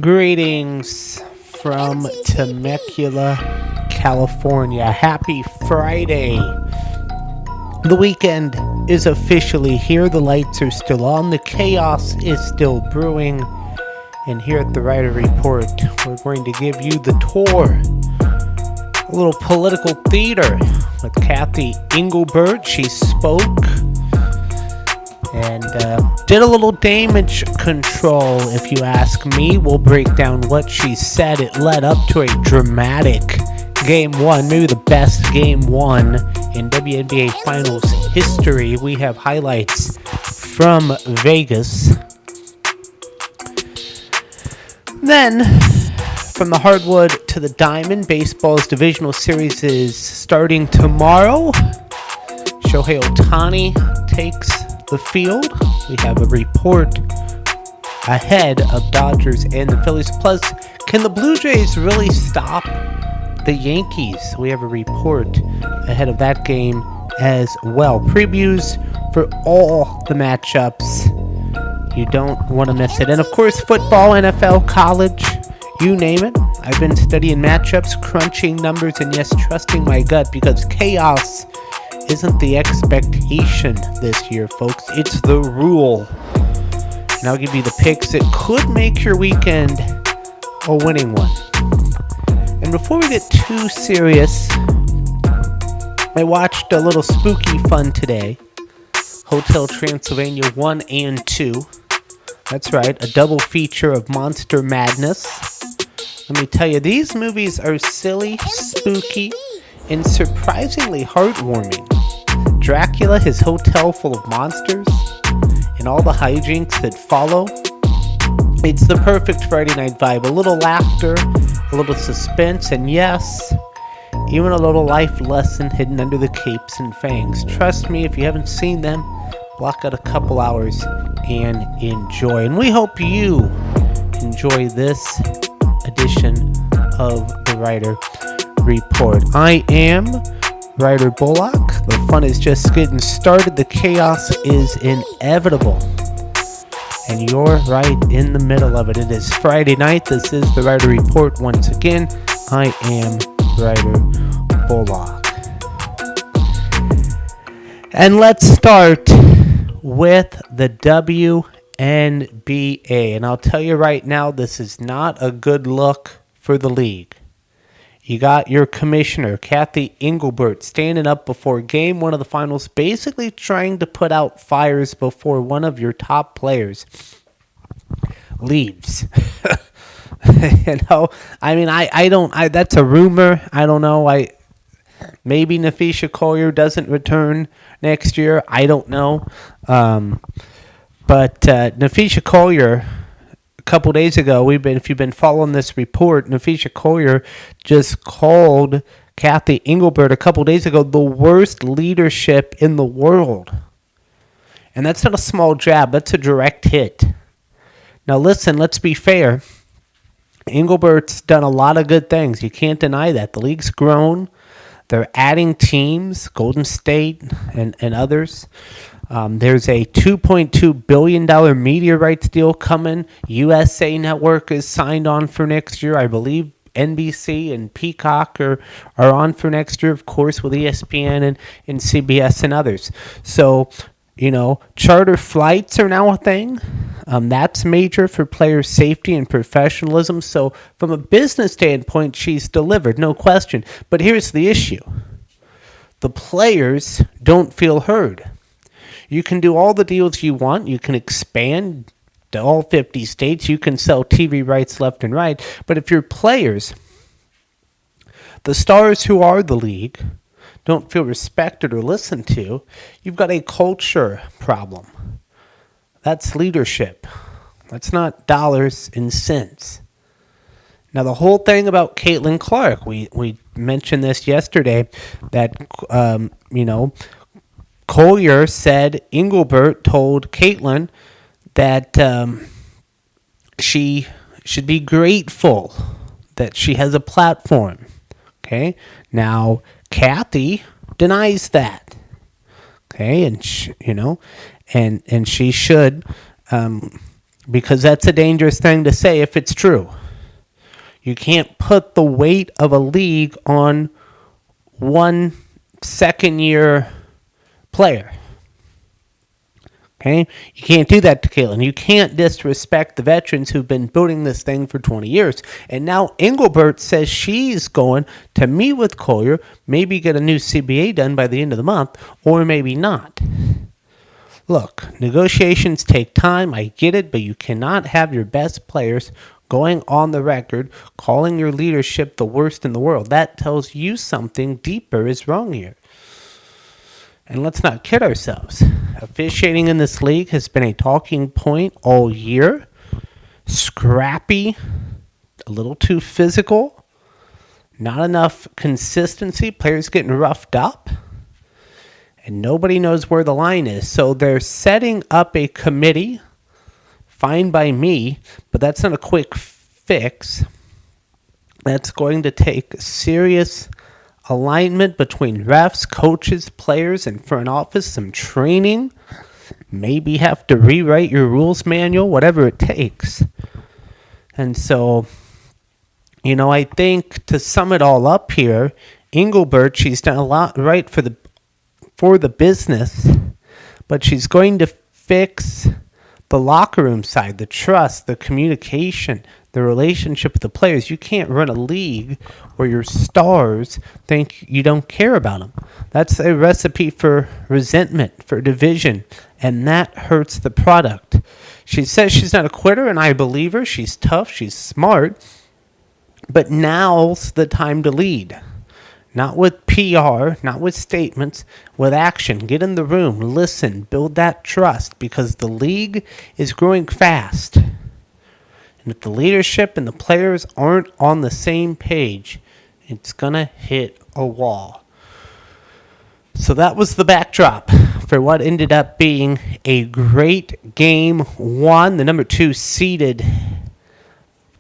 Greetings from Temecula, California. Happy Friday. The weekend is officially here. The lights are still on. The chaos is still brewing. And here at the Ryder Report, we're going to give you the tour. A little political theater with Kathy Engelbert. She spoke and did a little damage control, if you ask me. We'll break down what she said. It led up to a dramatic Game 1, maybe the best Game 1 in WNBA Finals history. We have highlights from Vegas. Then, from the hardwood to the diamond, baseball's divisional series is starting tomorrow. Shohei Ohtani takes the field. We have a report ahead of Dodgers and the Phillies. Plus, can the Blue Jays really stop the Yankees? We have a report ahead of that game as well. Previews for all the matchups. You don't want to miss it. And of course, football, NFL, college, you name it. I've been studying matchups, crunching numbers, and yes, trusting my gut, because chaos isn't the expectation this year, folks. It's the rule. And I'll give you the picks that could make your weekend a winning one. And before we get too serious, I watched a little spooky fun today. Hotel Transylvania 1 and 2. That's right, a double feature of Monster Madness. Let me tell you, these movies are silly, spooky, and surprisingly heartwarming. Dracula, his hotel full of monsters, and all the hijinks that follow. It's the perfect Friday night vibe. A little laughter, a little suspense, and yes, even a little life lesson hidden under the capes and fangs. Trust me, if you haven't seen them, block out a couple hours and enjoy. And we hope you enjoy this edition of the Ryder Report. I am Ryder Bullock. The fun is just getting started. The chaos is inevitable. And you're right in the middle of it. It is Friday night. This is the Ryder Report once again. I am Ryder Bullock. And let's start with the WNBA. And I'll tell you right now, this is not a good look for the league. You got your commissioner, Kathy Engelbert, standing up before Game 1 of the finals, basically trying to put out fires before one of your top players leaves. That's a rumor. I don't know. Maybe Nafisha Collier doesn't return next year. I don't know. But Nafisha Collier, a couple days ago, if you've been following this report, Nafisha Collier just called Kathy Engelbert a couple days ago the worst leadership in the world. And that's not a small jab. That's a direct hit. Now listen, let's be fair. Engelbert's done a lot of good things. You can't deny that. The league's grown. They're adding teams, Golden State and others. There's a $2.2 billion media rights deal coming. USA Network is signed on for next year. I believe NBC and Peacock are on for next year, of course, with ESPN and CBS and others. So, charter flights are now a thing. That's major for player safety and professionalism. So from a business standpoint, she's delivered, no question. But here's the issue. The players don't feel heard. You can do all the deals you want. You can expand to all 50 states. You can sell TV rights left and right. But if your players, the stars who are the league, don't feel respected or listened to, you've got a culture problem. That's leadership. That's not dollars and cents. Now, the whole thing about Caitlin Clark, we mentioned this yesterday, that, Collier said Engelbert told Caitlin that she should be grateful that she has a platform. Okay? Now, Kathy denies that. Okay? And, and she should because that's a dangerous thing to say if it's true. You can't put the weight of a league on one second-year player. Okay? You can't do that to Caitlin. You can't disrespect the veterans who've been building this thing for 20 years. And now Engelbert says she's going to meet with Collier, maybe get a new CBA done by the end of the month, or maybe not. Look, negotiations take time. I get it, but you cannot have your best players going on the record, calling your leadership the worst in the world. That tells you something deeper is wrong here. And let's not kid ourselves. Officiating in this league has been a talking point all year. Scrappy, a little too physical, not enough consistency, players getting roughed up, and nobody knows where the line is. So they're setting up a committee, fine by me, but that's not a quick fix. That's going to take serious alignment between refs, coaches, players, and front office, some training, maybe have to rewrite your rules manual, whatever it takes. And so, I think to sum it all up here, Engelbert, she's done a lot right for the business, but she's going to fix the locker room side, the trust, the communication, the relationship with the players. You can't run a league where your stars think you don't care about them. That's a recipe for resentment, for division, and that hurts the product. She says she's not a quitter, and I believe her. She's tough, she's smart, but now's the time to lead. Not with PR, not with statements, with action. Get in the room, listen, build that trust, because the league is growing fast. And if the leadership and the players aren't on the same page, it's going to hit a wall. So that was the backdrop for what ended up being a great game one. The number 2 seeded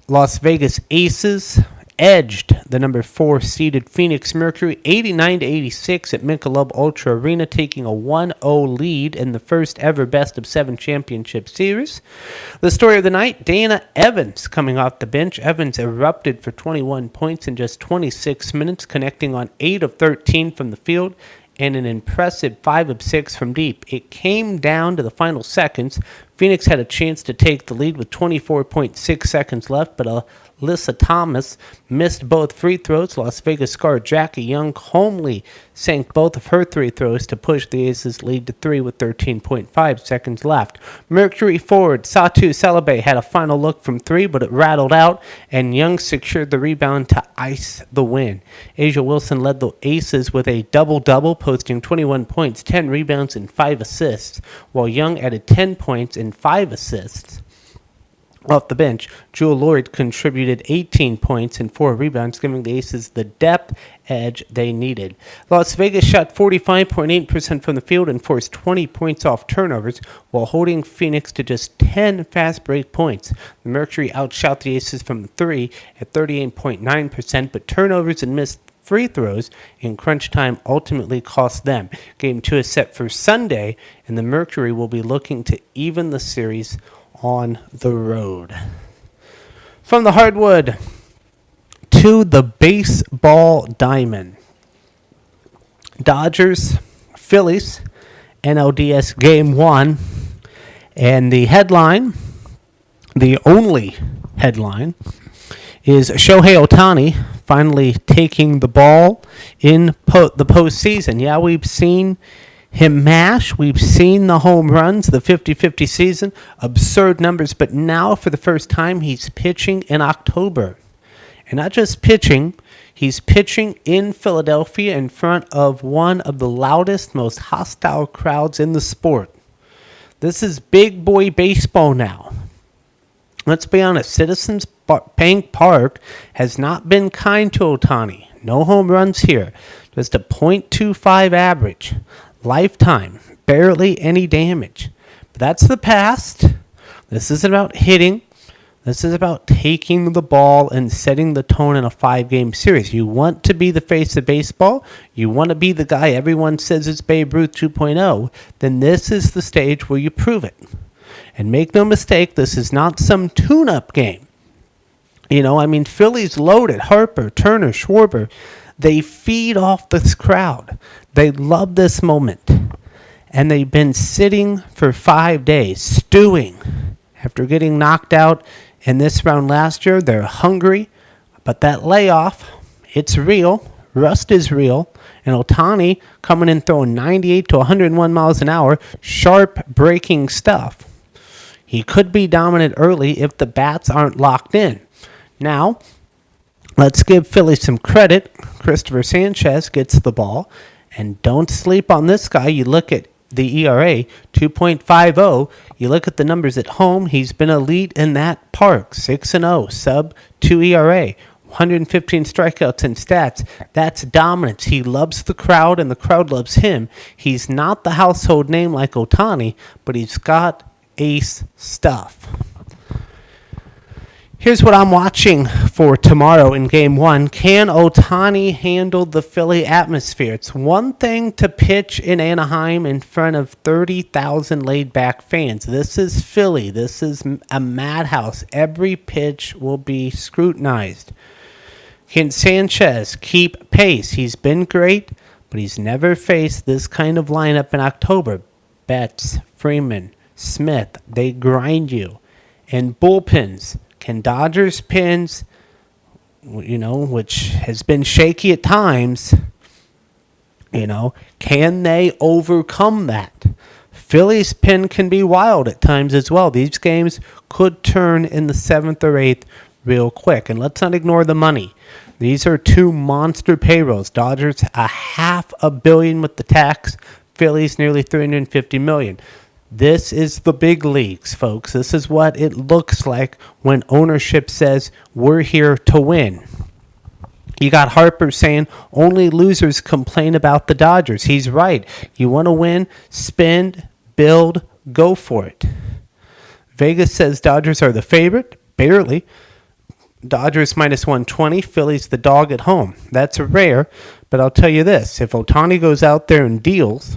Las Vegas Aces edged the number 4 seeded Phoenix Mercury 89-86 at Michelob Ultra Arena, taking a 1-0 lead in the first ever best of 7 championship series. The story of the night, Dana Evans coming off the bench. Evans erupted for 21 points in just 26 minutes, connecting on 8 of 13 from the field and an impressive 5 of 6 from deep. It came down to the final seconds. Phoenix had a chance to take the lead with 24.6 seconds left, but Alyssa Thomas missed both free throws. Las Vegas guard Jackie Young calmly sank both of her 3 throws to push the Aces' lead to 3 with 13.5 seconds left. Mercury forward Satu Salabe had a final look from 3, but it rattled out, and Young secured the rebound to ice the win. Asia Wilson led the Aces with a double-double, posting 21 points, 10 rebounds, and 5 assists, while Young added 10 points and 5 assists. Off the bench, Jewel Lloyd contributed 18 points and 4 rebounds, giving the Aces the depth edge they needed. Las Vegas shot 45.8% from the field and forced 20 points off turnovers, while holding Phoenix to just 10 fast break points. The Mercury outshot the Aces from the 3 at 38.9%, but turnovers and missed free throws in crunch time ultimately cost them. Game 2 is set for Sunday, and the Mercury will be looking to even the series on the road. From the hardwood to the baseball diamond. Dodgers, Phillies, NLDS Game 1. And the headline, the only headline, is Shohei Ohtani finally taking the ball in the postseason. Yeah, we've seen him mash. We've seen the home runs, the 50-50 season, absurd numbers. But now, for the first time, he's pitching in October. And not just pitching, he's pitching in Philadelphia in front of one of the loudest, most hostile crowds in the sport. This is big boy baseball now. Let's be honest, Citizens Bank Park has not been kind to Ohtani. No home runs here. Just a .25 average. Lifetime. Barely any damage. But that's the past. This isn't about hitting. This is about taking the ball and setting the tone in a 5-game series. You want to be the face of baseball. You want to be the guy everyone says is Babe Ruth 2.0. Then this is the stage where you prove it. And make no mistake, this is not some tune-up game. Philly's loaded. Harper, Turner, Schwarber, they feed off this crowd. They love this moment. And they've been sitting for 5 days, stewing. After getting knocked out in this round last year, they're hungry. But that layoff, it's real. Rust is real. And Ohtani coming in throwing 98 to 101 miles an hour, sharp breaking stuff. He could be dominant early if the bats aren't locked in. Now, let's give Philly some credit. Christopher Sanchez gets the ball. And don't sleep on this guy. You look at the ERA, 2.50. You look at the numbers at home. He's been elite in that park. 6-0, sub-2 ERA. 115 strikeouts and stats. That's dominance. He loves the crowd, and the crowd loves him. He's not the household name like Ohtani, but he's got ace stuff. Here's what I'm watching for tomorrow in Game 1. Can Ohtani handle the Philly atmosphere? It's one thing to pitch in Anaheim in front of 30,000 laid-back fans. This is Philly. This is a madhouse. Every pitch will be scrutinized. Can Sanchez keep pace? He's been great, but he's never faced this kind of lineup in October. Betts, Freeman, Smith, they grind you. And bullpens. Can Dodgers pins, which has been shaky at times, can they overcome that? Philly's pin can be wild at times as well. These games could turn in the 7th or 8th real quick. And let's not ignore the money. These are two monster payrolls. Dodgers $500 million with the tax. Philly's nearly $350 million. This is the big leagues, folks. This is what it looks like when ownership says, we're here to win. You got Harper saying only losers complain about the Dodgers. He's right. You want to win, spend, build, go for it. Vegas says Dodgers are the favorite, barely. Dodgers minus 120, Philly's the dog at home. That's rare, but I'll tell you this. If Ohtani goes out there and deals,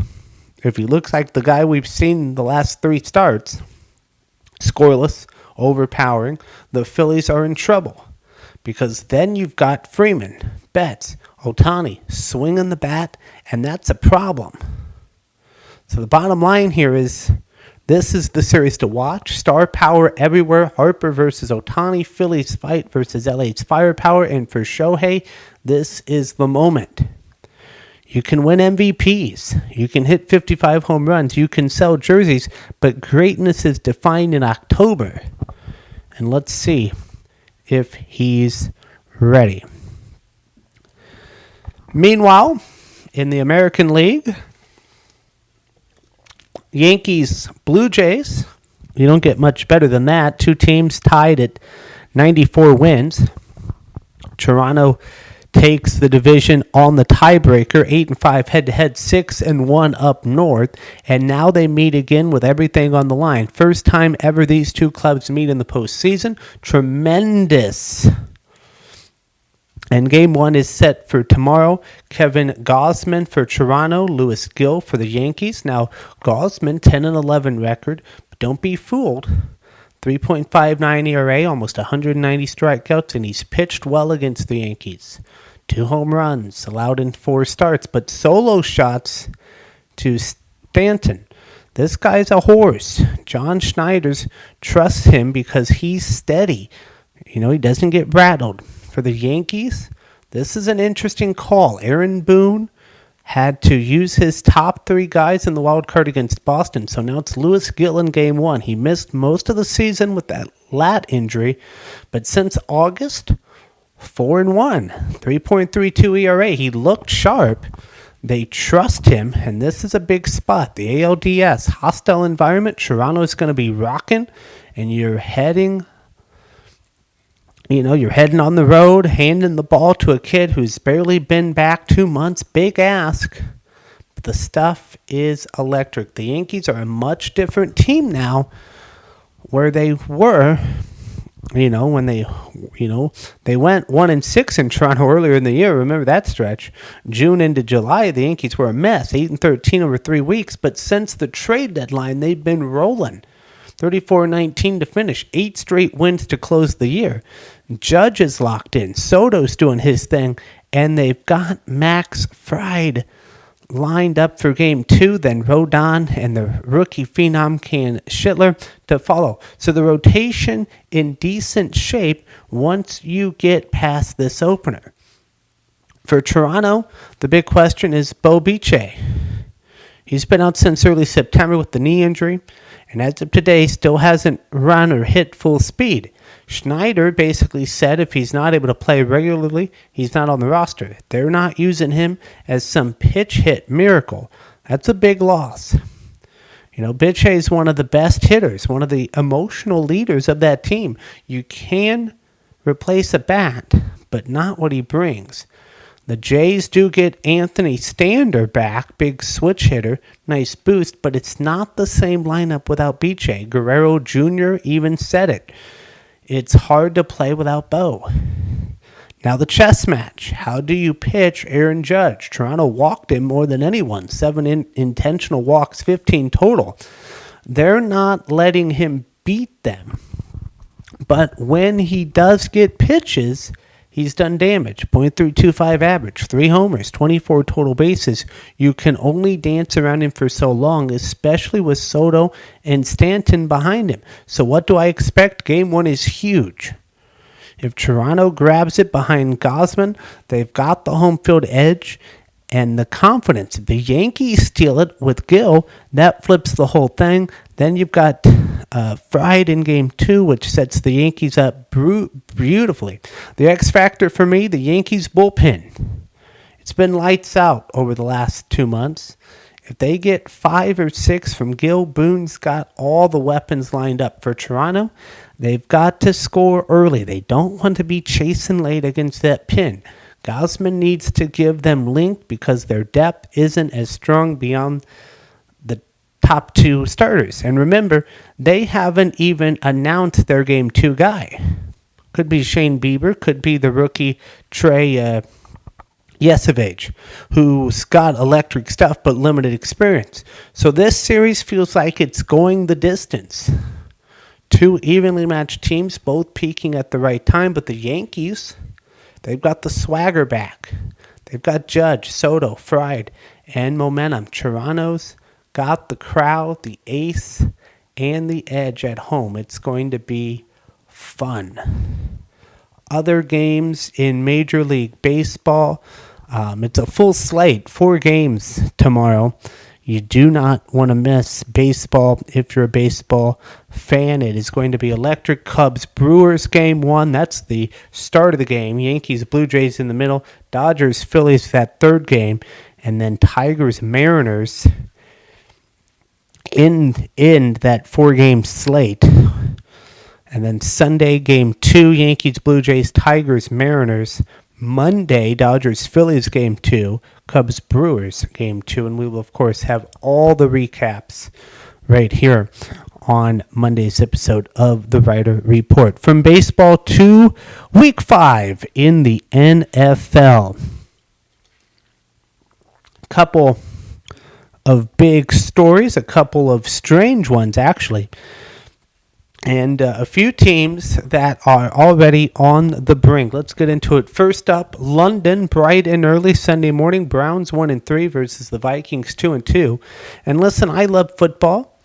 if he looks like the guy we've seen the last 3 starts, scoreless, overpowering, the Phillies are in trouble. Because then you've got Freeman, Betts, Ohtani swinging the bat, and that's a problem. So the bottom line here is this is the series to watch. Star power everywhere. Harper versus Ohtani. Phillies fight versus LA's firepower. And for Shohei, this is the moment. You can win MVPs. You can hit 55 home runs. You can sell jerseys. But greatness is defined in October. And let's see if he's ready. Meanwhile, in the American League, Yankees, Blue Jays, you don't get much better than that. 2 teams tied at 94 wins. Toronto takes the division on the tiebreaker, 8-5 head-to-head, 6-1 up north, and now they meet again with everything on the line. First time ever these 2 clubs meet in the postseason. Tremendous. And game 1 is set for tomorrow. Kevin Gausman for Toronto, Lewis Gill for the Yankees. Now, Gausman, 10-11 record, but don't be fooled. 3.59 ERA, almost 190 strikeouts, and he's pitched well against the Yankees. 2 home runs, allowed in 4 starts, but solo shots to Stanton. This guy's a horse. John Schneider's trusts him because he's steady. He doesn't get rattled. For the Yankees, this is an interesting call. Aaron Boone had to use his top 3 guys in the wild card against Boston. So now it's Lewis Gill in game 1. He missed most of the season with that lat injury, but since August, 4-1, 3.32 ERA. He looked sharp. They trust him, and this is a big spot. The ALDS, hostile environment. Toronto is going to be rocking, and you're heading on the road, handing the ball to a kid who's barely been back 2 months. Big ask. But the stuff is electric. The Yankees are a much different team now where they were, when they went 1-6 in Toronto earlier in the year. Remember that stretch? June into July, the Yankees were a mess. 8-13 over 3 weeks. But since the trade deadline, they've been rolling. 34-19 to finish. 8 straight wins to close the year. Judge is locked in. Soto's doing his thing. And they've got Max Fried lined up for game 2, then Rodon and the rookie phenom Can Schittler to follow. So the rotation in decent shape once you get past this opener. For Toronto, the big question is Bo Bichette. He's been out since early September with the knee injury, and as of today, still hasn't run or hit full speed. Schneider basically said if he's not able to play regularly, he's not on the roster. They're not using him as some pitch hit miracle. That's a big loss. You know, Bichette is one of the best hitters, one of the emotional leaders of that team. You can replace a bat, but not what he brings. The Jays do get Anthony Stander back, big switch hitter, nice boost, but it's not the same lineup without Bichette. Guerrero Jr. even said it. It's hard to play without Bo. Now the chess match. How do you pitch Aaron Judge? Toronto walked him more than anyone. 7 intentional walks, 15 total. They're not letting him beat them. But when he does get pitches, he's done damage. .325 average, 3 homers, 24 total bases. You can only dance around him for so long, especially with Soto and Stanton behind him. So what do I expect? Game 1 is huge. If Toronto grabs it behind Gausman, they've got the home field edge and the confidence. If the Yankees steal it with Gill, that flips the whole thing. Then you've got Fried in game 2, which sets the Yankees up beautifully. The X factor for me, the Yankees bullpen. It's been lights out over the last 2 months. If they get 5 or 6 from Gill, Boone's got all the weapons lined up for Toronto. They've got to score early. They don't want to be chasing late against that pin. Gausman needs to give them length because their depth isn't as strong beyond the top 2 starters. And remember, they haven't even announced their game 2 guy. Could be Shane Bieber, could be the rookie Trey Yesavage, who's got electric stuff but limited experience. So this series feels like it's going the distance. 2 evenly matched teams, both peaking at the right time, but the Yankees, they've got the swagger back. They've got Judge, Soto, Fried, and momentum. Toronto's got the crowd, the ace, and the edge at home. It's going to be fun. Other games in Major League Baseball, it's a full slate, 4 games tomorrow. You do not want to miss baseball if you're a baseball fan. It is going to be electric. Cubs Brewers game 1. That's the start of the game. Yankees Blue Jays in the middle. Dodgers Phillies that third game. And then Tigers Mariners in that 4-game slate. And then Sunday game 2. Yankees Blue Jays, Tigers Mariners. Monday, Dodgers Phillies game 2, Cubs Brewers game 2, and we will of course have all the recaps right here on Monday's episode of the Ryder Report. From baseball to week 5 in the NFL. A couple of big stories, a couple of strange ones actually. And a few teams that are already on the brink. Let's get into it. First up, London, bright and early Sunday morning. Browns 1-3 versus the Vikings 2-2. And listen, I love football.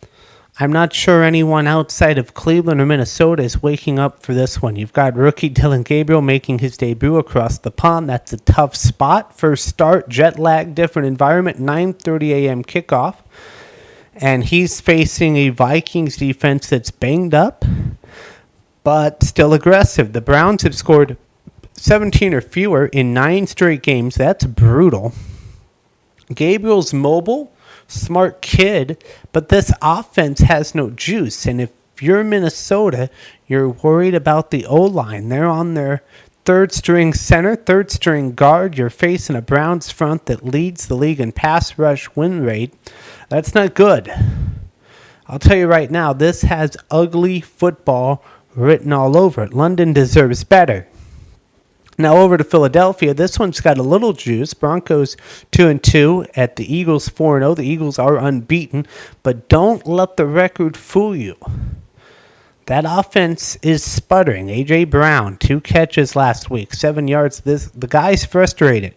I'm not sure anyone outside of Cleveland or Minnesota is waking up for this one. You've got rookie Dylan Gabriel making his debut across the pond. That's a tough spot. First start, jet lag, different environment, 9:30 a.m. kickoff. And he's facing a Vikings defense that's banged up, but still aggressive. The Browns have scored 17 or fewer in 9 straight games. That's brutal. Gabriel's mobile, smart kid, but this offense has no juice. And if you're Minnesota, you're worried about the O-line. They're on their third-string center, third-string guard. You're facing a Browns front that leads the league in pass rush win rate. That's not good. I'll tell you right now, this has ugly football written all over it. London deserves better. Now over to Philadelphia. This one's got a little juice. Broncos 2-2 at the Eagles 4-0. The Eagles are unbeaten, but don't let the record fool you. That offense is sputtering. A.J. Brown, 2 catches last week, 7 yards. The guy's frustrated,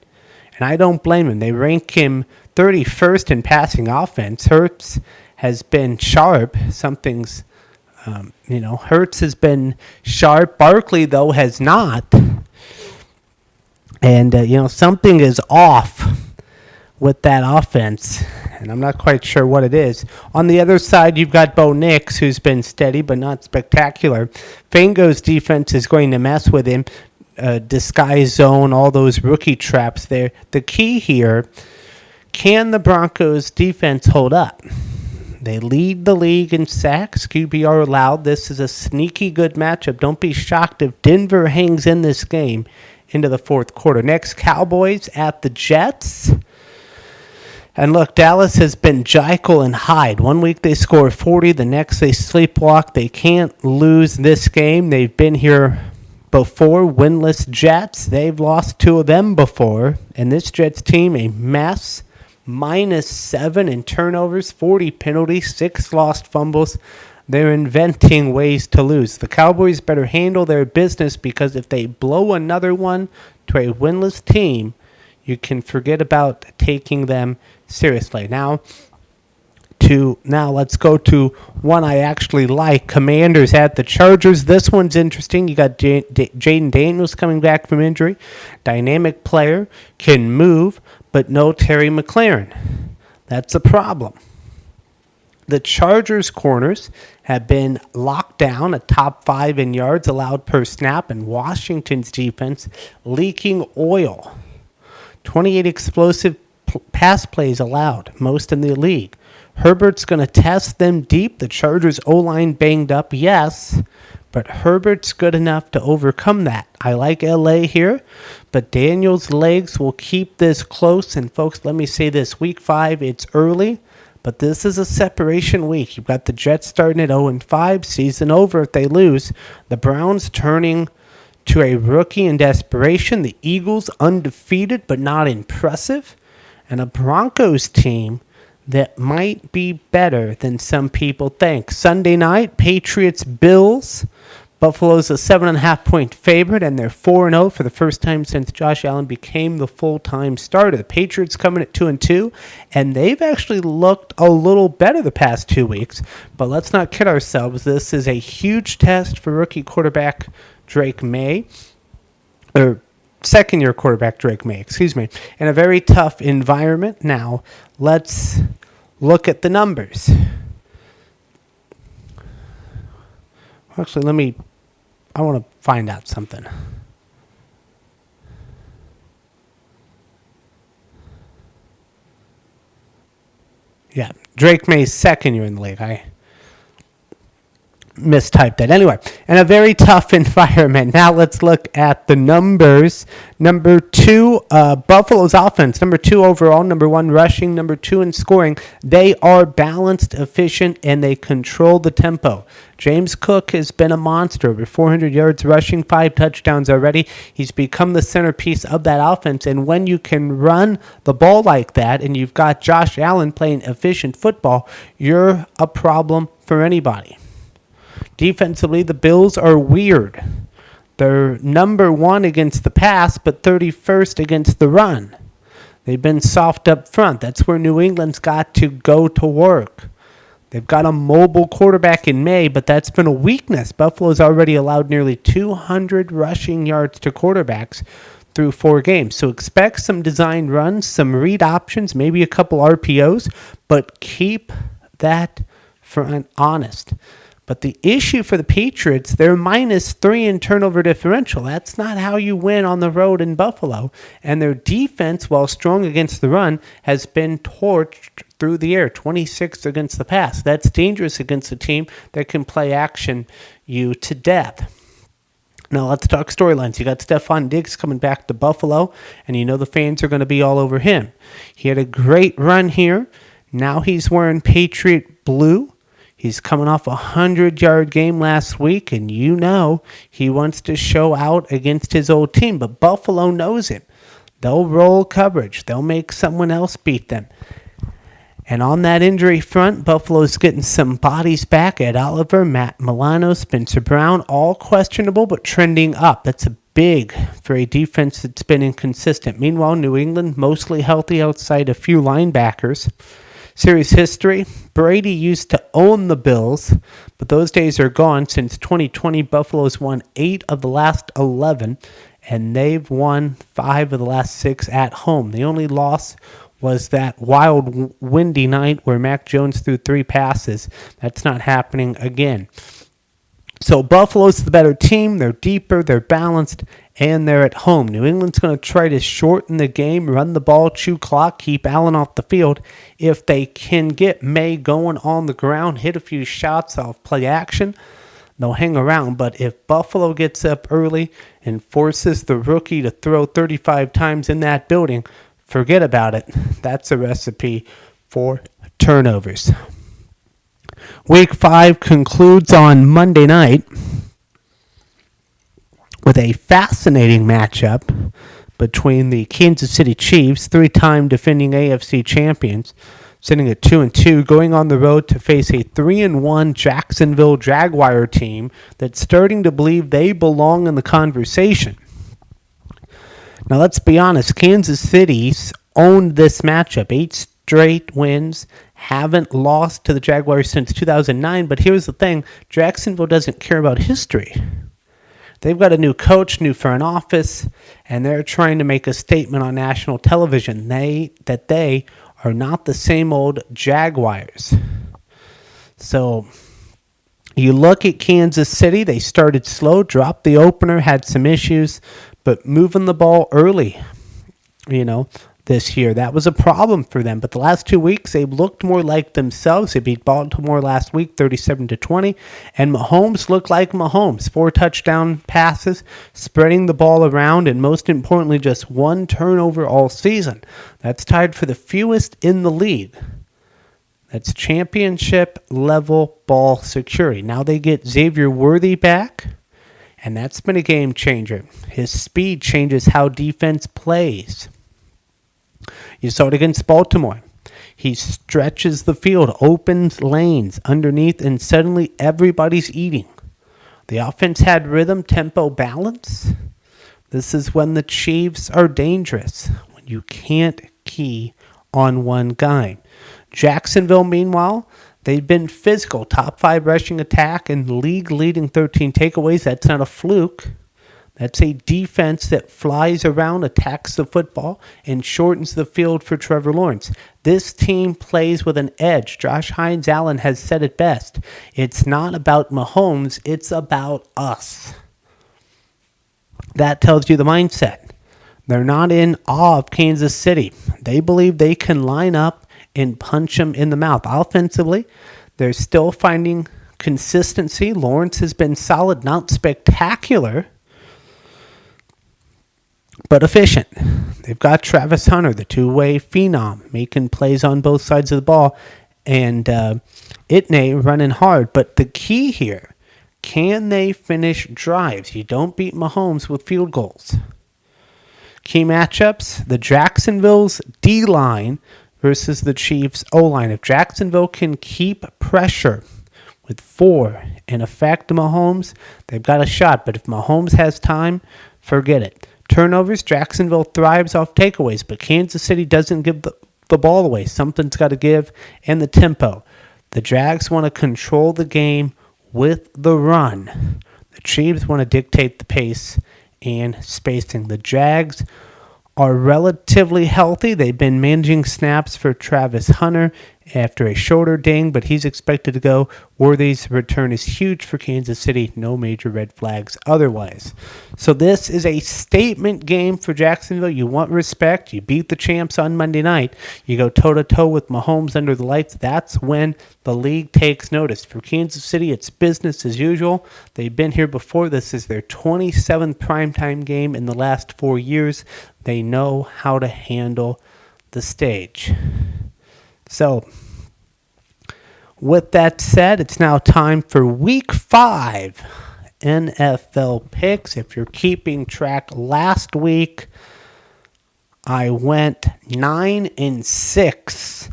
and I don't blame him. They rank him 31st in passing offense. Hurts has been sharp. Hurts has been sharp. Barkley, though, has not. And, something is off with that offense, and I'm not quite sure what it is. On the other side, you've got Bo Nix, who's been steady but not spectacular. Fango's defense is going to mess with him. Disguise zone, all those rookie traps there. The key here, can the Broncos defense hold up? They lead the league in sacks, QBR allowed. This is a sneaky good matchup. Don't be shocked if Denver hangs in this game into the fourth quarter. Next, Cowboys at the Jets. And look, Dallas has been Jekyll and Hyde. One week they score 40, the next they sleepwalk. They can't lose this game. They've been here before, winless Jets. They've lost 2 of them before. And this Jets team, a mess. -7 in turnovers, 40 penalties, 6 lost fumbles. They're inventing ways to lose. The Cowboys better handle their business, because if they blow another one to a winless team, you can forget about taking them seriously. Now let's go to one I actually like. Commanders at the Chargers. This one's interesting. You got Jaden Daniels coming back from injury. Dynamic player, can move, but no Terry McLaurin. That's a problem. The Chargers corners have been locked down, a top 5 in yards allowed per snap, and Washington's defense leaking oil. 28 explosive pass plays allowed, most in the league. Herbert's going to test them deep. The Chargers' O-line banged up, yes, but Herbert's good enough to overcome that. I like L.A. here, but Daniels' legs will keep this close. And, folks, let me say this. Week 5, it's early, but this is a separation week. You've got the Jets starting at 0-5, season over if they lose. The Browns turning to a rookie in desperation. The Eagles undefeated but not impressive. And a Broncos team that might be better than some people think. Sunday night, Patriots-Bills. Buffalo's a 7.5-point favorite, and they're 4-0 for the first time since Josh Allen became the full-time starter. The Patriots coming at 2-2, and they've actually looked a little better the past 2 weeks. But let's not kid ourselves. This is a huge test for rookie quarterback Drake May, or second-year quarterback Drake May, in a very tough environment. Now, let's look at the numbers. Actually, I want to find out something. Yeah, Drake May's second year in the league. I mistyped that. Anyway, in a very tough environment. Now let's look at the numbers. Number 2, Buffalo's offense. Number 2 overall. Number 1 rushing. Number 2 in scoring. They are balanced, efficient, and they control the tempo. James Cook has been a monster. Over 400 yards rushing, 5 touchdowns already. He's become the centerpiece of that offense. And when you can run the ball like that, and you've got Josh Allen playing efficient football, you're a problem for anybody. Defensively, the Bills are weird. They're number 1 against the pass, but 31st against the run. They've been soft up front. That's where New England's got to go to work. They've got a mobile quarterback in May, but that's been a weakness. Buffalo's already allowed nearly 200 rushing yards to quarterbacks through 4 games. So expect some design runs, some read options, maybe a couple RPOs, but keep that front honest. But the issue for the Patriots, they're -3 in turnover differential. That's not how you win on the road in Buffalo. And their defense, while strong against the run, has been torched through the air, 26th against the pass. That's dangerous against a team that can play action you to death. Now let's talk storylines. You got Stephon Diggs coming back to Buffalo, and you know the fans are going to be all over him. He had a great run here. Now he's wearing Patriot blue. He's coming off a 100-yard game last week, and you know he wants to show out against his old team. But Buffalo knows him. They'll roll coverage. They'll make someone else beat them. And on that injury front, Buffalo's getting some bodies back. Ed Oliver, Matt Milano, Spencer Brown, all questionable but trending up. That's a big for a defense that's been inconsistent. Meanwhile, New England mostly healthy outside a few linebackers. Series history, Brady used to own the Bills, but those days are gone. Since 2020, Buffalo's won 8 of the last 11, and they've won 5 of the last 6 at home. The only loss was that wild, windy night where Mac Jones threw 3 passes. That's not happening again. So Buffalo's the better team. They're deeper, they're balanced, and they're at home. New England's going to try to shorten the game, run the ball, chew clock, keep Allen off the field. If they can get May going on the ground, hit a few shots off play action, they'll hang around. But if Buffalo gets up early and forces the rookie to throw 35 times in that building, forget about it. That's a recipe for turnovers. Week 5 concludes on Monday night with a fascinating matchup between the Kansas City Chiefs, 3-time defending AFC champions, sitting at 2-2, going on the road to face a 3-1 Jacksonville Jaguar team that's starting to believe they belong in the conversation. Now, let's be honest, Kansas City's owned this matchup, 8 straight wins, haven't lost to the Jaguars since 2009, but here's the thing, Jacksonville doesn't care about history. They've got a new coach, new front office, and they're trying to make a statement on national television that they are not the same old Jaguars. So you look at Kansas City, they started slow, dropped the opener, had some issues, but moving the ball early, this year, that was a problem for them. But the last 2 weeks, they've looked more like themselves. They beat Baltimore last week, 37-20, and Mahomes looked like Mahomes. 4 touchdown passes, spreading the ball around, and most importantly, just 1 turnover all season. That's tied for the fewest in the league. That's championship-level ball security. Now they get Xavier Worthy back, and that's been a game changer. His speed changes how defense plays. You saw it against Baltimore. He stretches the field, opens lanes underneath, and suddenly everybody's eating. The offense had rhythm, tempo, balance. This is when the Chiefs are dangerous, when you can't key on one guy. Jacksonville, meanwhile, they've been physical. Top 5 rushing attack and league-leading 13 takeaways. That's not a fluke. That's a defense that flies around, attacks the football, and shortens the field for Trevor Lawrence. This team plays with an edge. Josh Hines Allen has said it best. It's not about Mahomes, it's about us. That tells you the mindset. They're not in awe of Kansas City. They believe they can line up and punch them in the mouth. Offensively, they're still finding consistency. Lawrence has been solid, not spectacular, but efficient. They've got Travis Hunter, the two-way phenom, making plays on both sides of the ball, and Itney running hard. But the key here, can they finish drives? You don't beat Mahomes with field goals. Key matchups, the Jacksonville's D-line versus the Chiefs' O-line. If Jacksonville can keep pressure with 4 and affect Mahomes, they've got a shot. But if Mahomes has time, forget it. Turnovers, Jacksonville thrives off takeaways, but Kansas City doesn't give the ball away. Something's got to give, and the tempo. The Jags want to control the game with the run. The Chiefs want to dictate the pace and spacing. The Jags are relatively healthy. They've been managing snaps for Travis Hunter after a shorter ding, but he's expected to go. Worthy's return is huge for Kansas City. No major red flags otherwise. So this is a statement game for Jacksonville. You want respect. You beat the champs on Monday night. You go toe-to-toe with Mahomes under the lights. That's when the league takes notice. For Kansas City, it's business as usual. They've been here before. This is their 27th primetime game in the last 4 years. They know how to handle the stage. So, with that said, it's now time for Week 5 NFL picks. If you're keeping track, last week I went 9-6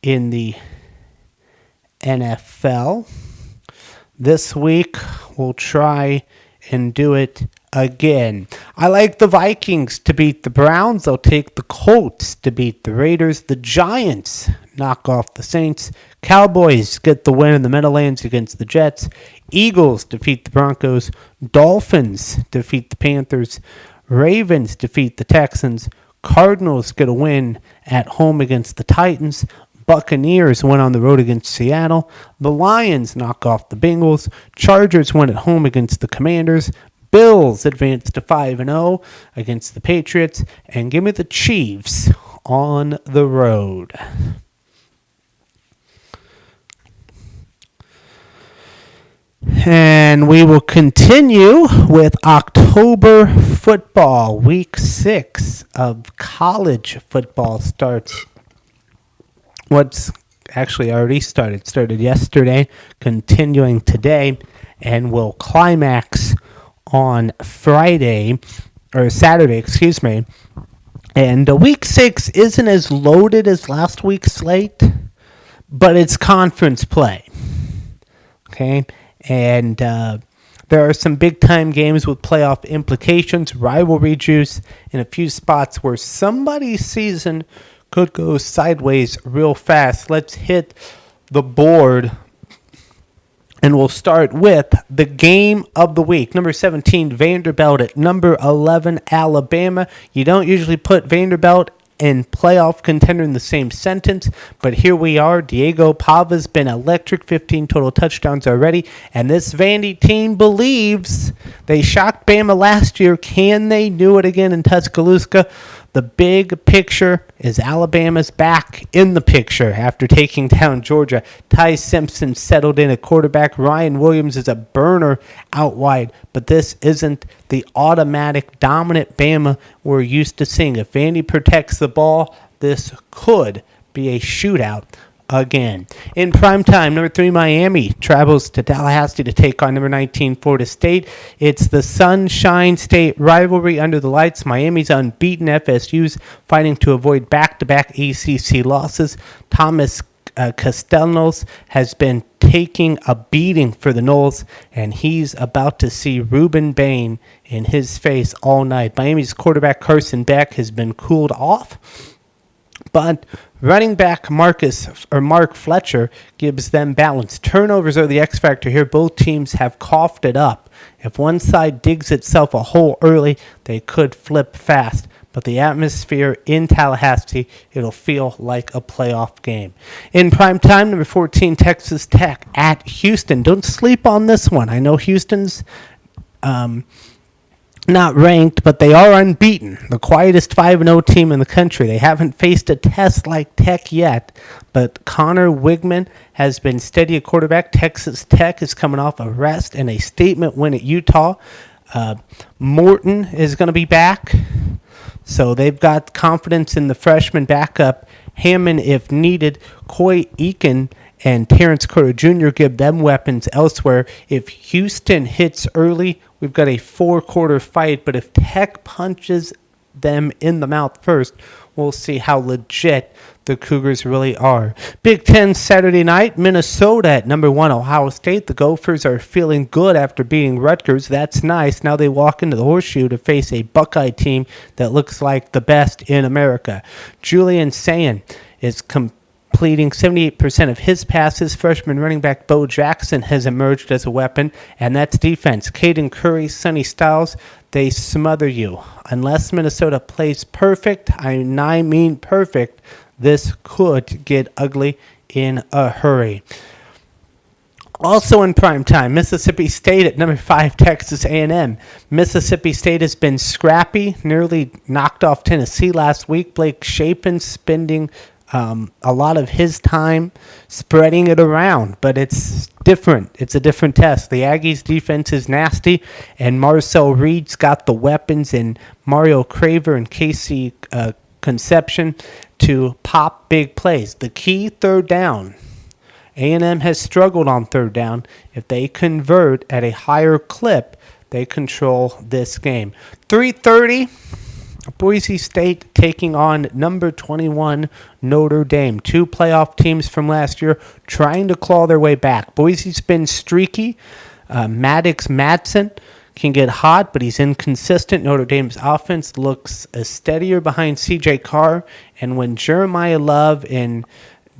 in the NFL. This week, we'll try and do it again. I like the Vikings to beat the Browns. I'll take the Colts to beat the Raiders. The Giants knock off the Saints. Cowboys get the win in the Meadowlands against the Jets. Eagles defeat the Broncos. Dolphins defeat the Panthers. Ravens defeat the Texans. Cardinals get a win at home against the Titans. Buccaneers win on the road against Seattle. The Lions knock off the Bengals. Chargers win at home against the Commanders. Bills advance to 5-0 against the Patriots. And give me the Chiefs on the road. And we will continue with October football. Week 6 of college football starts. What's actually already started yesterday, continuing today, and will climax on Saturday, And week 6 isn't as loaded as last week's slate, but it's conference play. Okay, and there are some big-time games with playoff implications, rivalry juice, in a few spots where somebody's season could go sideways real fast. Let's hit the board, and we'll start with the game of the week. Number 17, Vanderbilt at number 11, Alabama. You don't usually put Vanderbilt and playoff contender in the same sentence, but here we are. Diego Pava's been electric, 15 total touchdowns already, and this Vandy team believes they shocked Bama last year. Can they do it again in Tuscaloosa? The big picture is Alabama's back in the picture after taking down Georgia. Ty Simpson settled in at quarterback. Ryan Williams is a burner out wide, but this isn't the automatic dominant Bama we're used to seeing. If Vandy protects the ball, this could be a shootout again. In primetime, number 3, Miami travels to Tallahassee to take on number 19, Florida State. It's the Sunshine State rivalry under the lights. Miami's unbeaten. FSU's fighting to avoid back-to-back ACC losses. Thomas Castellanos has been taking a beating for the Noles, and he's about to see Ruben Bain in his face all night. Miami's quarterback Carson Beck has been cooled off, but running back Mark Fletcher gives them balance. Turnovers are the X factor here. Both teams have coughed it up. If one side digs itself a hole early, they could flip fast. But the atmosphere in Tallahassee, it'll feel like a playoff game. In primetime, number 14, Texas Tech at Houston. Don't sleep on this one. I know Houston's not ranked, but they are unbeaten. The quietest 5-0 team in the country. They haven't faced a test like Tech yet, but Connor Wigman has been steady at quarterback. Texas Tech is coming off a rest and a statement win at Utah. Morton is going to be back, so they've got confidence in the freshman backup. Hammond, if needed. Coy Eakin and Terrence Carter Jr. give them weapons elsewhere. If Houston hits early, we've got a 4-quarter fight, but if Tech punches them in the mouth first, we'll see how legit the Cougars really are. Big Ten Saturday night, Minnesota at number 1, Ohio State. The Gophers are feeling good after beating Rutgers. That's nice. Now they walk into the Horseshoe to face a Buckeye team that looks like the best in America. Julian Sayin is completing 78% of his passes. Freshman running back Bo Jackson has emerged as a weapon, and that's defense. Caden Curry, Sonny Styles, they smother you. Unless Minnesota plays perfect, I mean perfect, this could get ugly in a hurry. Also in primetime, Mississippi State at number 5, Texas A&M. Mississippi State has been scrappy, nearly knocked off Tennessee last week. Blake Shapen spending a lot of his time spreading it around, but it's different. It's a different test. The Aggies' defense is nasty, and Marcel Reed's got the weapons in Mario Craver and Casey Conception to pop big plays. The key, third down. A&M has struggled on third down. If they convert at a higher clip, they control this game. 3:30 Boise State taking on number 21 Notre Dame. Two playoff teams from last year trying to claw their way back. Boise's been streaky. Maddox Madsen can get hot, but he's inconsistent. Notre Dame's offense looks steadier behind C.J. Carr. And when Jeremiah Love and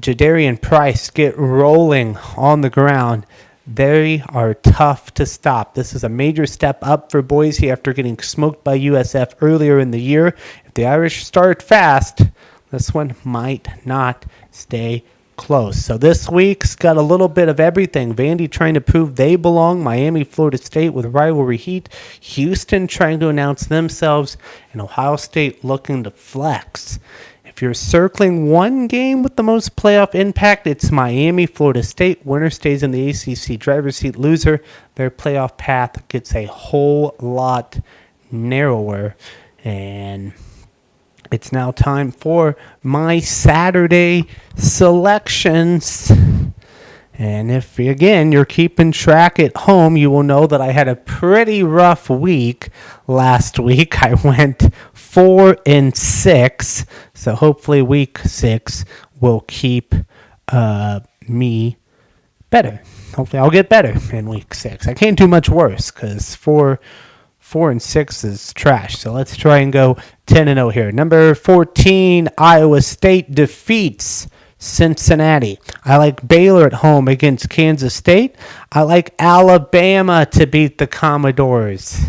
Jadarian Price get rolling on the ground, they are tough to stop. This is a major step up for Boise after getting smoked by USF earlier in the year. If the Irish start fast, this one might not stay close. So this week's got a little bit of everything. Vandy trying to prove they belong. Miami, Florida State with rivalry heat. Houston trying to announce themselves. And Ohio State looking to flex. If you're circling one game with the most playoff impact, it's Miami, Florida State. Winner stays in the ACC driver's seat. Loser, their playoff path gets a whole lot narrower. And it's now time for my Saturday selections. And if, again, you're keeping track at home, you will know that I had a pretty rough week last week. I went 4-6, so hopefully week 6 will keep me better. Hopefully I'll get better in week 6. I can't do much worse because 4-6 is trash. So let's try and go 10-0 here. Number 14, Iowa State defeats Cincinnati. I like Baylor at home against Kansas State. I like Alabama to beat the Commodores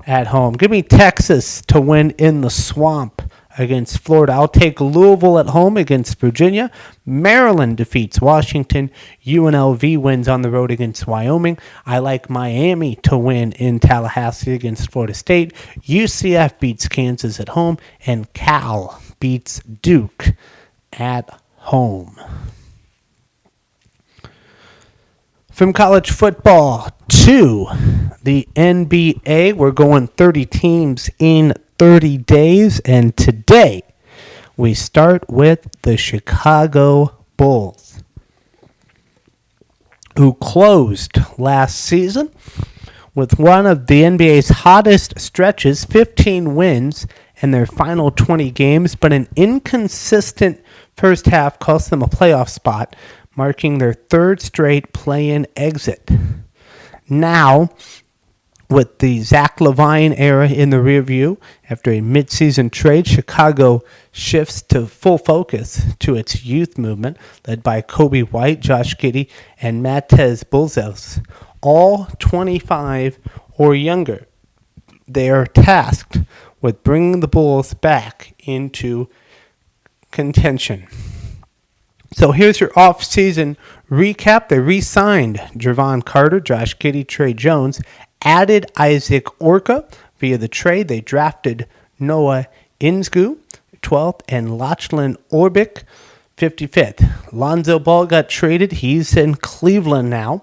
at home. Give me Texas to win in the swamp against Florida. I'll take Louisville at home against Virginia. Maryland defeats Washington. UNLV wins on the road against Wyoming. I like Miami to win in Tallahassee against Florida State. UCF beats Kansas at home. And Cal beats Duke at home. From college football to the NBA, we're going 30 teams in 30 days, and today we start with the Chicago Bulls, who closed last season with one of the NBA's hottest stretches, 15 wins in their final 20 games, but an inconsistent first half cost them a playoff spot, marking their third straight play-in exit. Now, with the Zach LaVine era in the rearview, after a midseason trade, Chicago shifts to full focus to its youth movement, led by Kobe White, Josh Giddey, and Matez Bulzels, all 25 or younger. They are tasked with bringing the Bulls back into contention. So here's your off-season recap. They re-signed Javon Carter, Josh Giddey, Trey Jones, added Isaac Orca via the trade. They drafted Noah Insgu, 12th, and Lachlan Orbic, 55th. Lonzo Ball got traded. He's in Cleveland now.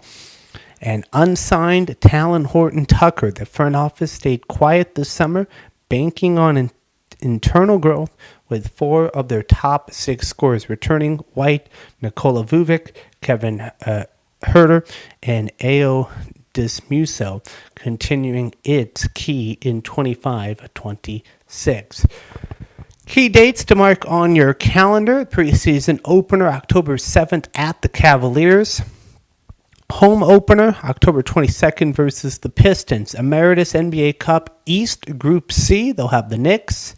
And unsigned Talon Horton Tucker. The front office stayed quiet this summer, banking on internal growth with 4 of their top 6 scorers returning: White, Nikola Vujic, Kevin Herter, and Ayo Dismuso, continuing its key in 25-26. Key dates to mark on your calendar: preseason opener October 7th at the Cavaliers. Home opener October 22nd versus the Pistons. Emeritus NBA Cup East Group C. They'll have the Knicks.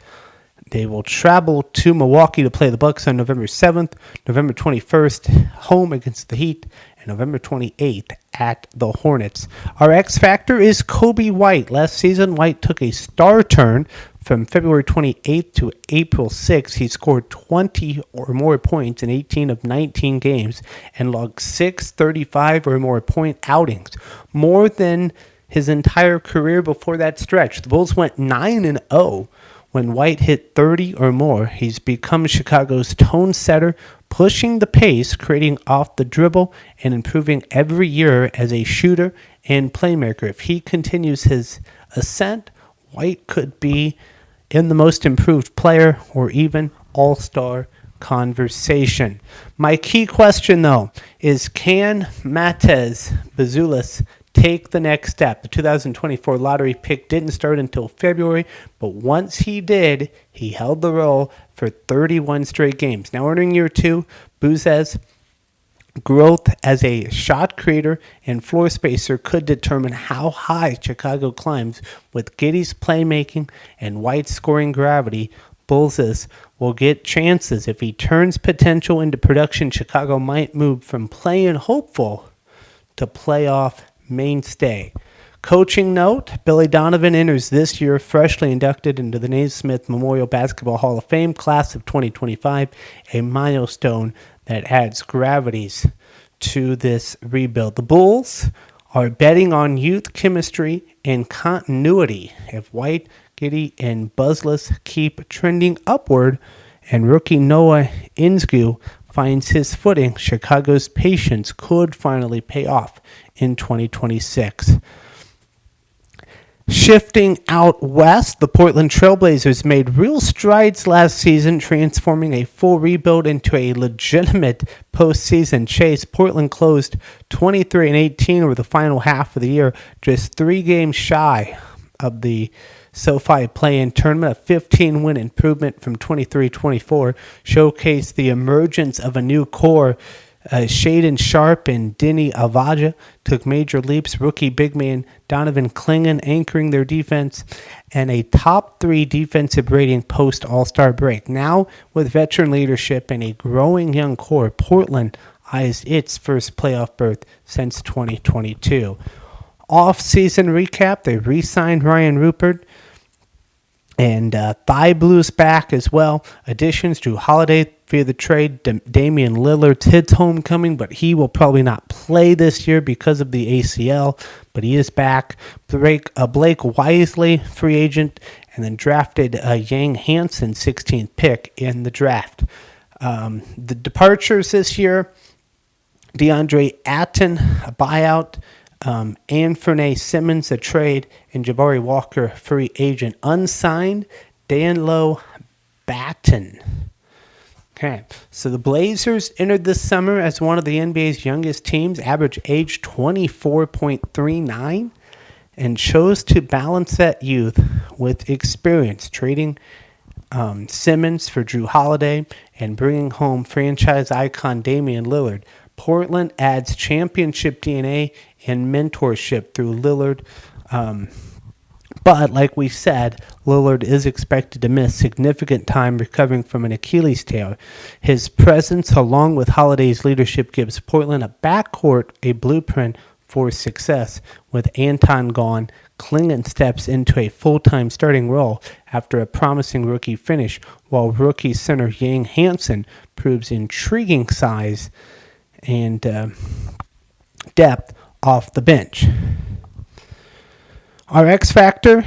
They will travel to Milwaukee to play the Bucks on November 7th, November 21st, home against the Heat, and November 28th at the Hornets. Our X Factor is Kobe White. Last season, White took a star turn from February 28th to April 6th. He scored 20 or more points in 18 of 19 games and logged 6 35 or more point outings, more than his entire career before that stretch. The Bulls went 9-0 when White hit 30 or more. He's become Chicago's tone setter, pushing the pace, creating off the dribble, and improving every year as a shooter and playmaker. If he continues his ascent, White could be in the most improved player or even all-star conversation. My key question, though, is can Matez Bazulis take the next step. The 2024 lottery pick didn't start until February, but once he did, he held the role for 31 straight games. Now entering year 2, Buz's growth as a shot creator and floor spacer could determine how high Chicago climbs. With Giddey's playmaking and White's scoring gravity, Bulls will get chances. If he turns potential into production, Chicago might move from playing hopeful to playoff mainstay. Coaching note, Billy Donovan enters this year freshly inducted into the Naismith Memorial Basketball Hall of Fame class of 2025, a milestone that adds gravities to this rebuild. The Bulls are betting on youth chemistry and continuity. If White, Giddey, and Buzzless keep trending upward and rookie Noah Insgu finds his footing, Chicago's patience could finally pay off in 2026. Shifting out west, the Portland Trailblazers made real strides last season, transforming a full rebuild into a legitimate postseason chase. Portland closed 23-18 over the final half of the year, just 3 games shy of the SoFi play-in tournament. A 15-win improvement from 23-24 showcased the emergence of a new core. Shaden Sharp and Denny Avaja took major leaps. Rookie big man Donovan Clingan anchoring their defense, and a top 3 defensive rating post All-Star break. Now, with veteran leadership and a growing young core, Portland eyes its first playoff berth since 2022. Off-season recap: they re-signed Ryan Rupert, and Thigh Blues back as well. Additions: Drew Holiday via the trade. Damian Lillard's his homecoming, but he will probably not play this year because of the ACL, but he is back. Blake Wisely, free agent, and then drafted Yang Hansen, 16th pick in the draft. The departures this year: DeAndre Ayton, a buyout, Anthony Simmons, a trade, and Jabari Walker, free agent. Unsigned, Danlo Batten. Okay, so the Blazers entered this summer as one of the NBA's youngest teams, average age 24.39, and chose to balance that youth with experience, trading Simmons for Drew Holiday and bringing home franchise icon Damian Lillard. Portland adds championship DNA and mentorship through Lillard. But like we said, Lillard is expected to miss significant time recovering from an Achilles tear. His presence, along with Holiday's leadership, gives Portland a backcourt, a blueprint for success. With Anton gone, Clingan steps into a full-time starting role after a promising rookie finish, while rookie center Yang Hansen proves intriguing size and depth off the bench. Our X Factor,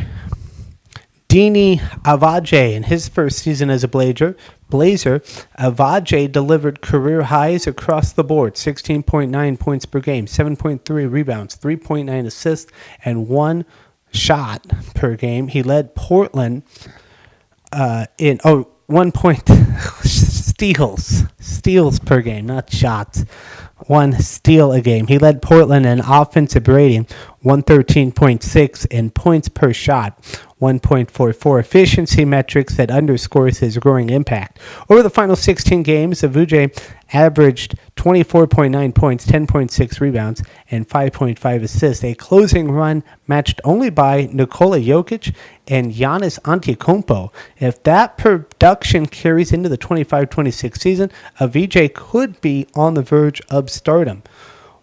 Deni Avdija, in his first season as a Blazer, Avdija delivered career highs across the board: 16.9 points per game, 7.3 rebounds, 3.9 assists, and 1 shot per game. He led Portland in 1 point steals per game, not shots. 1 steal a game. He led Portland in offensive rating, 113.6, and points per shot, 1.44. Efficiency metrics that underscores his growing impact. Over the final 16 games, Avdija averaged 24.9 points, 10.6 rebounds, and 5.5 assists. A closing run matched only by Nikola Jokic and Giannis Antetokounmpo. If that production carries into the 25-26 season, Avdija could be on the verge of stardom.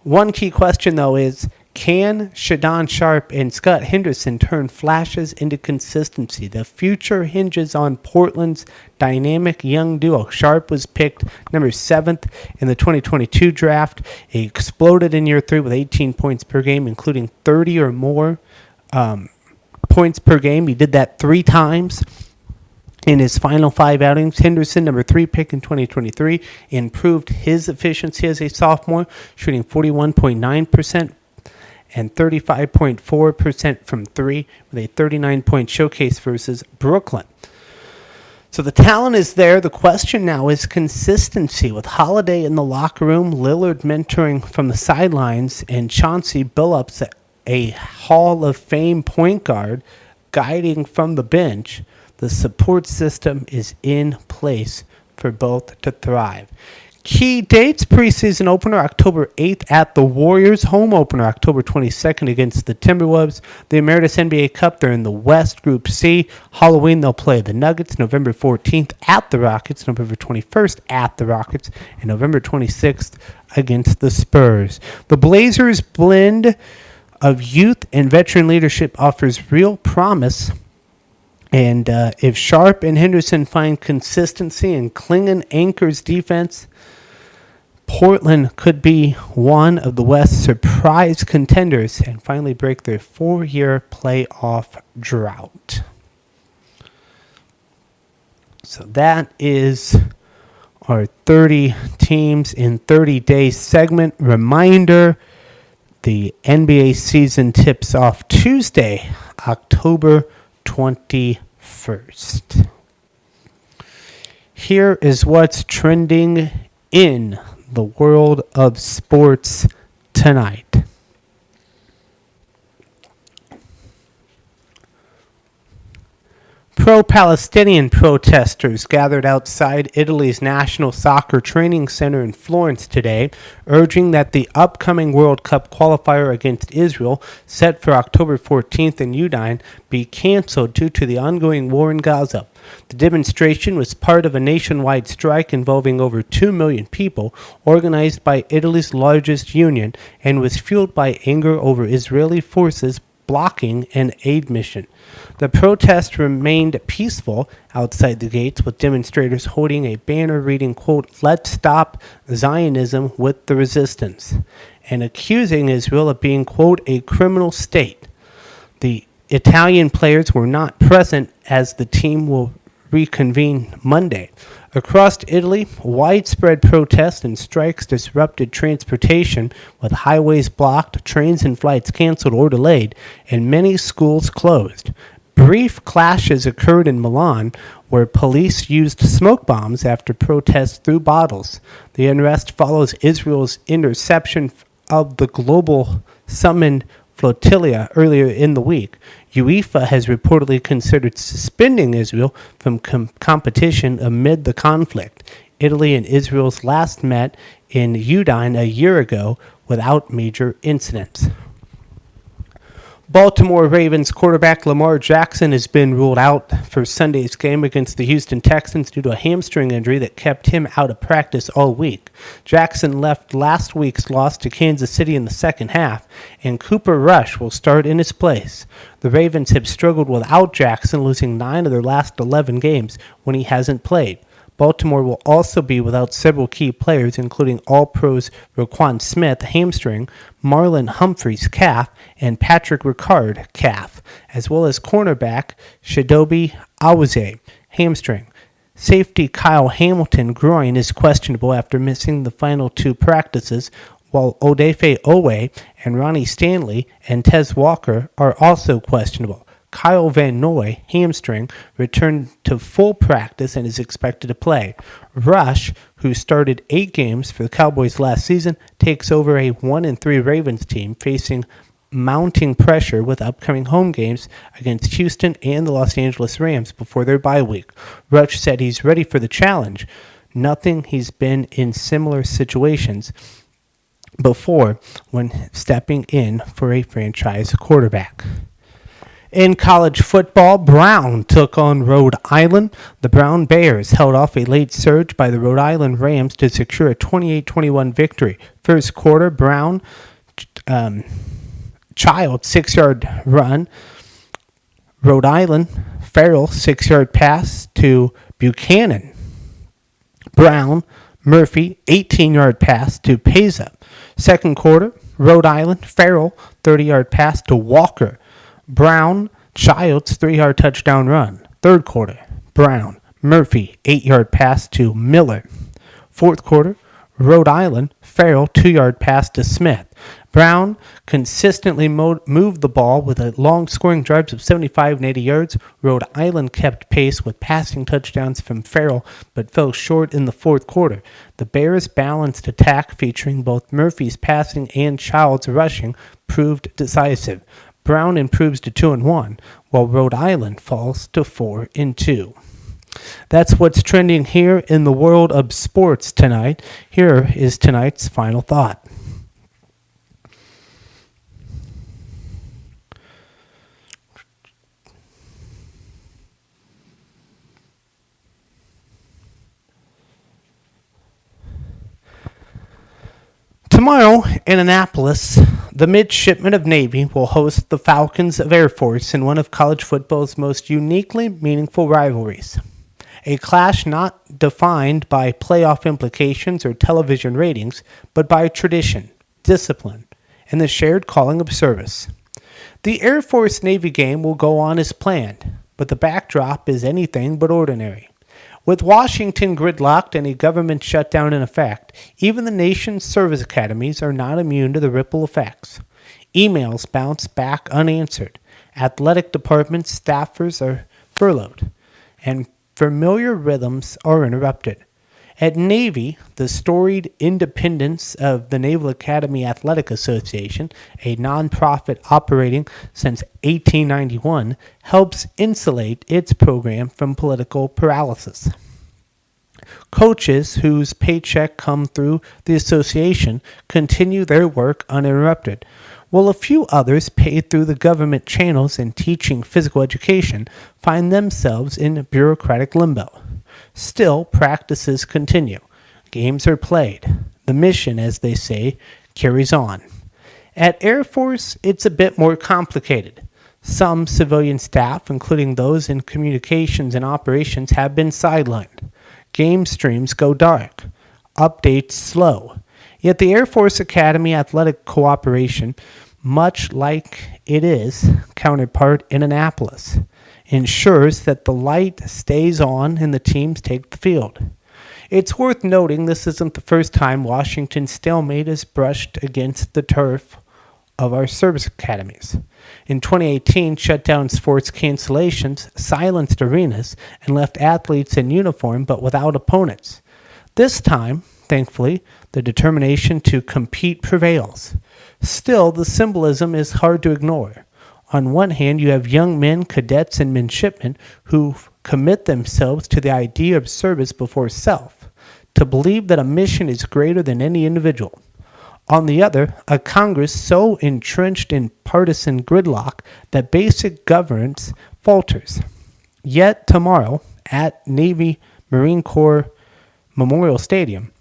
One key question, though, is: can Shaedon Sharpe and Scott Henderson turn flashes into consistency? The future hinges on Portland's dynamic young duo. Sharpe was picked number 7th in the 2022 draft. He exploded in year 3 with 18 points per game, including 30 or more points per game. He did that 3 times in his final 5 outings. Henderson, number 3 pick in 2023, improved his efficiency as a sophomore, shooting 41.9% and 35.4% from 3 with a 39-point showcase versus Brooklyn. So the talent is there. The question now is consistency. With Holiday in the locker room, Lillard mentoring from the sidelines, and Chauncey Billups a Hall of Fame point guard guiding from the bench, the support system is in place for both to thrive. Key dates: preseason opener October 8th at the Warriors, home opener October 22nd against the Timberwolves. The Emeritus NBA Cup, they're in the West Group C. Halloween, they'll play the Nuggets November 14th at the Rockets, November 21st at the Rockets, and November 26th against the Spurs. The Blazers' blend of youth and veteran leadership offers real promise. And if Sharp and Henderson find consistency and Klingon anchors defense, Portland could be one of the West's surprise contenders and finally break their 4-year playoff drought. So that is our 30 teams in 30 days segment. Reminder, the NBA season tips off Tuesday, October 21st. Here is what's trending in the world of sports tonight. Pro-Palestinian protesters gathered outside Italy's National Soccer Training Center in Florence today, urging that the upcoming World Cup qualifier against Israel, set for October 14th in Udine, be canceled due to the ongoing war in Gaza. The demonstration was part of a nationwide strike involving over 2 million people, organized by Italy's largest union, and was fueled by anger over Israeli forces blocking an aid mission. The protest remained peaceful outside the gates, with demonstrators holding a banner reading, quote, "Let's stop Zionism with the resistance," and accusing Israel of being, quote, "a criminal state." The Italian players were not present as the team will reconvene Monday. Across Italy, widespread protests and strikes disrupted transportation, with highways blocked, trains and flights canceled or delayed, and many schools closed. Brief clashes occurred in Milan, where police used smoke bombs after protests threw bottles. The unrest follows Israel's interception of the global summoned flotilla earlier in the week. UEFA has reportedly considered suspending Israel from competition amid the conflict. Italy and Israel's last met in Udine a year ago without major incidents. Baltimore Ravens quarterback Lamar Jackson has been ruled out for Sunday's game against the Houston Texans due to a hamstring injury that kept him out of practice all week. Jackson left last week's loss to Kansas City in the second half, and Cooper Rush will start in his place. The Ravens have struggled without Jackson, losing 9 of their last 11 games when he hasn't played. Baltimore will also be without several key players, including All-Pros Roquan Smith, hamstring, Marlon Humphreys, calf, and Patrick Ricard, calf, as well as cornerback Chidobe Awuzie, hamstring. Safety Kyle Hamilton, groin, is questionable after missing the final 2 practices, while Odafe Owe and Ronnie Stanley and Tez Walker are also questionable. Kyle Van Noy, hamstring, returned to full practice and is expected to play. Rush, who started 8 games for the Cowboys last season, takes over a 1-3 Ravens team facing mounting pressure with upcoming home games against Houston and the Los Angeles Rams before their bye week. Rush said he's ready for the challenge, nothing he's been in similar situations before when stepping in for a franchise quarterback. In college football, Brown took on Rhode Island. The Brown Bears held off a late surge by the Rhode Island Rams to secure a 28-21 victory. First quarter, Brown, Child, 6-yard run. Rhode Island, Farrell, 6-yard pass to Buchanan. Brown, Murphy, 18-yard pass to Peza. Second quarter, Rhode Island, Farrell, 30-yard pass to Walker. Brown, Childs, 3-yard touchdown run. Third quarter, Brown, Murphy, 8-yard pass to Miller. Fourth quarter, Rhode Island, Farrell, 2-yard pass to Smith. Brown consistently moved the ball with a long scoring drives of 75 and 80 yards. Rhode Island kept pace with passing touchdowns from Farrell, but fell short in the fourth quarter. The Bears' balanced attack, featuring both Murphy's passing and Child's rushing, proved decisive. Brown improves to 2-1, while Rhode Island falls to 4-2. That's what's trending here in the world of sports tonight. Here is tonight's final thought. Tomorrow in Annapolis, the Midshipmen of Navy will host the Falcons of Air Force in one of college football's most uniquely meaningful rivalries. A clash not defined by playoff implications or television ratings, but by tradition, discipline, and the shared calling of service. The Air Force-Navy game will go on as planned, but the backdrop is anything but ordinary. With Washington gridlocked and a government shutdown in effect, even the nation's service academies are not immune to the ripple effects. Emails bounce back unanswered. Athletic department staffers are furloughed, and familiar rhythms are interrupted. At Navy, the storied independence of the Naval Academy Athletic Association, a nonprofit operating since 1891, helps insulate its program from political paralysis. Coaches whose paycheck come through the association continue their work uninterrupted, while a few others paid through the government channels in teaching physical education find themselves in bureaucratic limbo. Still, practices continue. Games are played. The mission, as they say, carries on. At Air Force, it's a bit more complicated. Some civilian staff, including those in communications and operations, have been sidelined. Game streams go dark. Updates slow. Yet the Air Force Academy Athletic Cooperation, much like it is counterpart in Annapolis, ensures that the light stays on and the teams take the field. It's worth noting this isn't the first time Washington's stalemate has brushed against the turf of our service academies. In 2018, shutdowns forced cancellations, silenced arenas, and left athletes in uniform but without opponents. This time, thankfully, the determination to compete prevails. Still, the symbolism is hard to ignore. On one hand, you have young men, cadets, and midshipmen who commit themselves to the idea of service before self, to believe that a mission is greater than any individual. On the other, a Congress so entrenched in partisan gridlock that basic governance falters. Yet tomorrow, at Navy Marine Corps Memorial Stadium,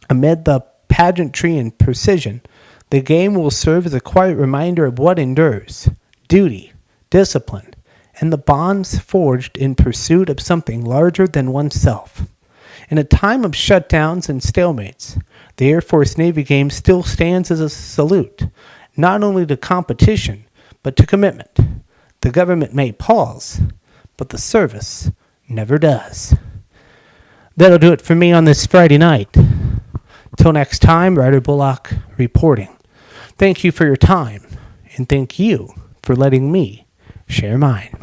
amid the pageantry and precision, the game will serve as a quiet reminder of what endures: duty, discipline, and the bonds forged in pursuit of something larger than oneself. In a time of shutdowns and stalemates, the Air Force Navy game still stands as a salute, not only to competition, but to commitment. The government may pause, but the service never does. That'll do it for me on this Friday night. Till next time, Ryder Bullock reporting. Thank you for your time, and thank you for letting me share mine.